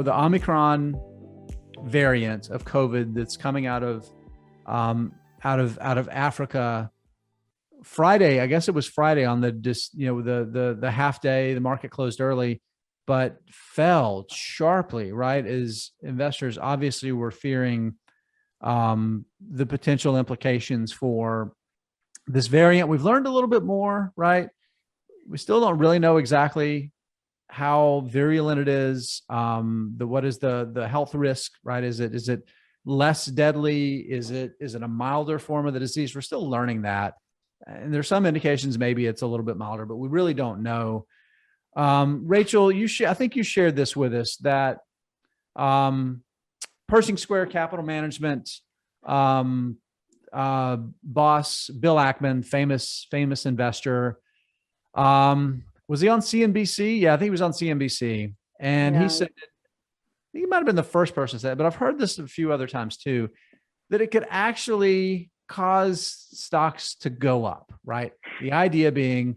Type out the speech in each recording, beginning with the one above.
the Omicron variant of COVID that's coming out of Africa. Friday, I guess it was Friday on the half day, the market closed early, but fell sharply, right? As investors obviously were fearing the potential implications for this variant. We've learned a little bit more, right? We still don't really know exactly how virulent it is. What is the health risk, right? Is it less deadly? Is it a milder form of the disease? We're still learning that. And there's some indications maybe it's a little bit milder, but we really don't know. Rachel, I think you shared this with us, that Pershing Square Capital Management boss Bill Ackman, famous investor. Was he on CNBC? Yeah, I think he was on CNBC, and he said, I think he might have been the first person to say it, but I've heard this a few other times too, that it could actually cause stocks to go up, right? The idea being,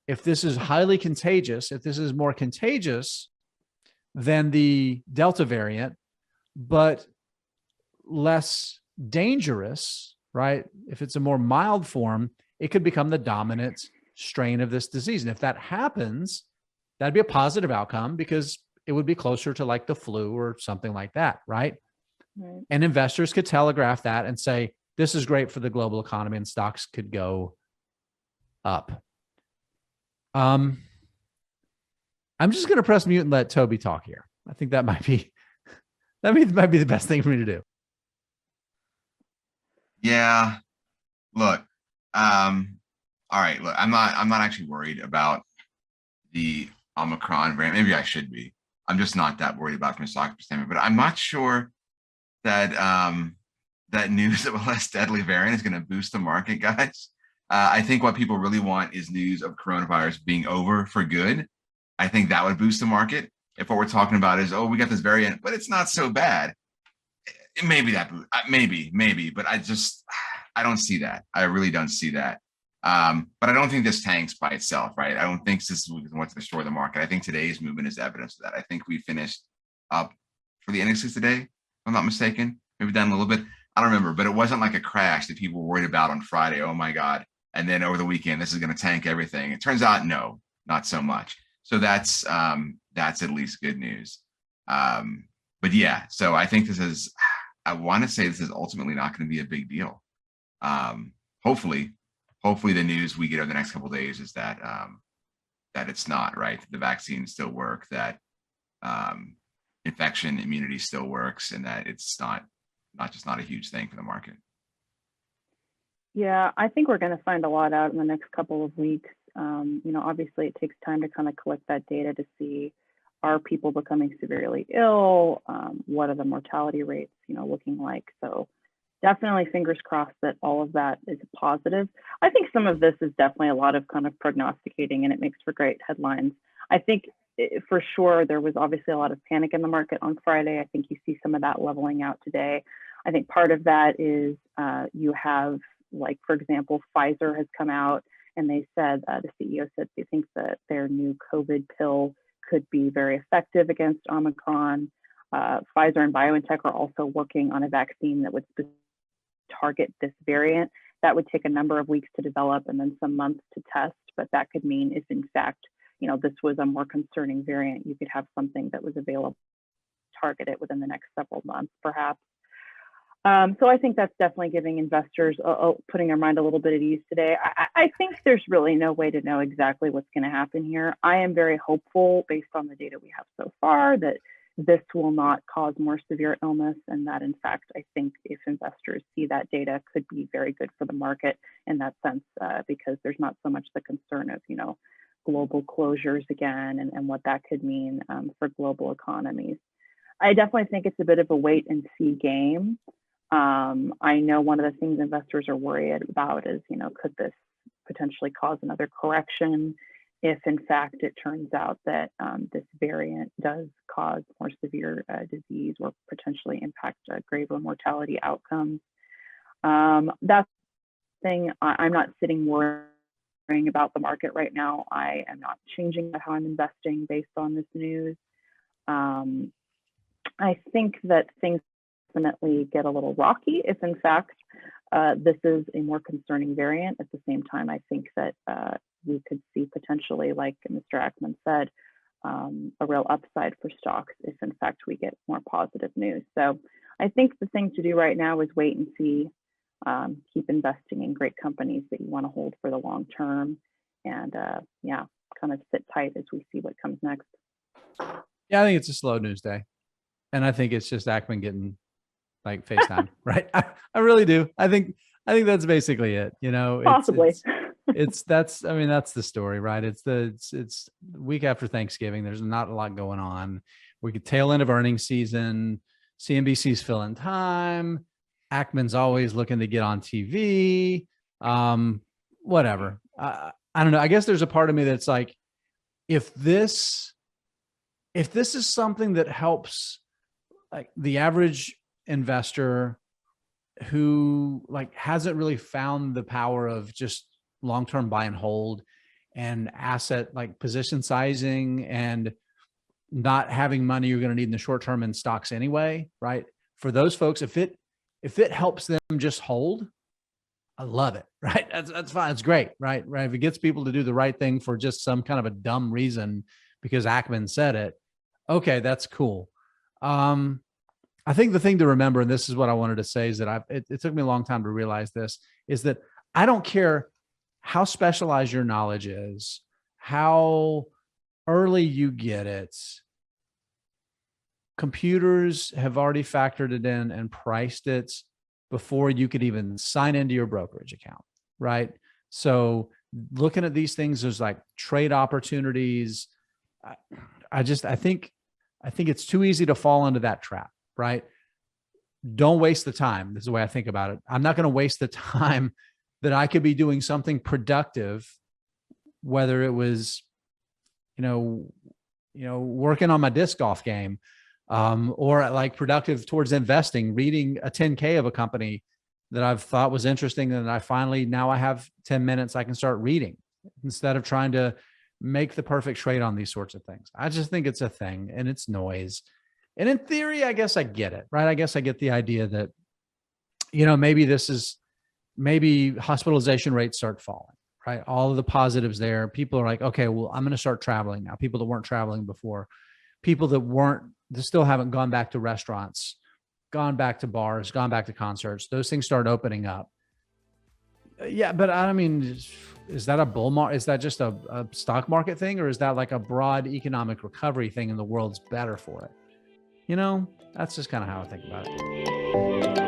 if this is highly contagious, if this is more contagious than the Delta variant, but less dangerous, right? If it's a more mild form, it could become the dominant strain of this disease. And if that happens, that'd be a positive outcome, because it would be closer to like the flu or something like that, right? And investors could telegraph that and say, this is great for the global economy, and stocks could go up. I'm just going to press mute and let Toby talk here. I think that might be the best thing for me to do. Yeah. Look, all right. Look, I'm not actually worried about the Omicron variant. Maybe I should be. I'm just not that worried about it from a stock standpoint. But I'm not sure that that news of a less deadly variant is going to boost the market, guys. I think what people really want is news of coronavirus being over for good. I think that would boost the market. If what we're talking about is, oh, we got this variant, but it's not so bad, maybe that maybe, but I don't see that. I really don't see that. But I don't think this tanks by itself, right? I don't think this is what's to destroy the market. I think today's movement is evidence of that. I think we finished up for the indexes today, if I'm not mistaken, maybe down a little bit. I don't remember, but it wasn't like a crash that people were worried about on Friday. Oh my God. And then over the weekend, this is going to tank everything. It turns out, no, not so much. So that's at least good news. But yeah, so I think I want to say this is ultimately not going to be a big deal. Hopefully the news we get over the next couple of days is that that it's not, right. The vaccines still work, that infection immunity still works, and that it's not a huge thing for the market. Yeah, I think we're going to find a lot out in the next couple of weeks. Obviously it takes time to kind of collect that data to see, are people becoming severely ill? What are the mortality rates, looking like? So definitely fingers crossed that all of that is positive. I think some of this is definitely a lot of kind of prognosticating, and it makes for great headlines. I think for sure there was obviously a lot of panic in the market on Friday. I think you see some of that leveling out today. I think part of that is you have, like, for example, Pfizer has come out and they said, the CEO said they think that their new COVID pill could be very effective against Omicron. Pfizer and BioNTech are also working on a vaccine that would target this variant. That would take a number of weeks to develop and then some months to test, but that could mean if in fact, this was a more concerning variant, you could have something that was available to target it within the next several months, perhaps. So I think that's definitely giving investors, putting their mind a little bit at ease today. I think there's really no way to know exactly what's going to happen here. I am very hopeful, based on the data we have so far, that this will not cause more severe illness, and that in fact, I think if investors see that data, could be very good for the market in that sense, because there's not so much the concern of, global closures again and what that could mean for global economies. I definitely think it's a bit of a wait and see game. I know one of the things investors are worried about is, could this potentially cause another correction if in fact it turns out that this variant does cause more severe disease or potentially impact graver mortality outcomes. That's the thing. I'm not sitting worrying about the market right now. I am not changing how I'm investing based on this news. I think that things definitely get a little rocky if, in fact, this is a more concerning variant. At the same time, I think that we could see potentially, like Mr. Ackman said, a real upside for stocks if, in fact, we get more positive news. So I think the thing to do right now is wait and see, keep investing in great companies that you want to hold for the long term, and yeah, kind of sit tight as we see what comes next. Yeah, I think it's a slow news day. And I think it's just Ackman getting like FaceTime, right? I really do. I think that's basically it. You know, Possibly. that's the story, right? It's week after Thanksgiving. There's not a lot going on. We could tail end of earnings season. CNBC's filling time. Ackman's always looking to get on TV. Whatever. I don't know. I guess there's a part of me that's like, if this is something that helps like the average investor who like hasn't really found the power of just long-term buy and hold and asset like position sizing and not having money you're going to need in the short term in stocks anyway, right? For those folks, if it helps them just hold, I love it, right? That's fine. It's great, right? Right. If it gets people to do the right thing for just some kind of a dumb reason because Ackman said it, okay, that's cool. I think the thing to remember, and this is what I wanted to say, is that it took me a long time to realize this, is that I don't care how specialized your knowledge is, how early you get it. Computers have already factored it in and priced it before you could even sign into your brokerage account, right? So looking at these things, there's like trade opportunities. I think it's too easy to fall into that trap, right? Don't waste the time. This is the way I think about it. I'm not going to waste the time that I could be doing something productive, whether it was, working on my disc golf game, or like productive towards investing, reading a 10K of a company that I've thought was interesting. And now I have 10 minutes I can start reading instead of trying to make the perfect trade on these sorts of things. I just think it's a thing and it's noise. And in theory, I guess I get it, right? I guess I get the idea that, maybe hospitalization rates start falling, right? All of the positives there. People are like, okay, well, I'm going to start traveling now. People that weren't traveling before, people that still haven't gone back to restaurants, gone back to bars, gone back to concerts. Those things start opening up. Yeah, but I mean, is that a bull market? Is that just a stock market thing, or is that like a broad economic recovery thing and the world's better for it? That's just kind of how I think about it.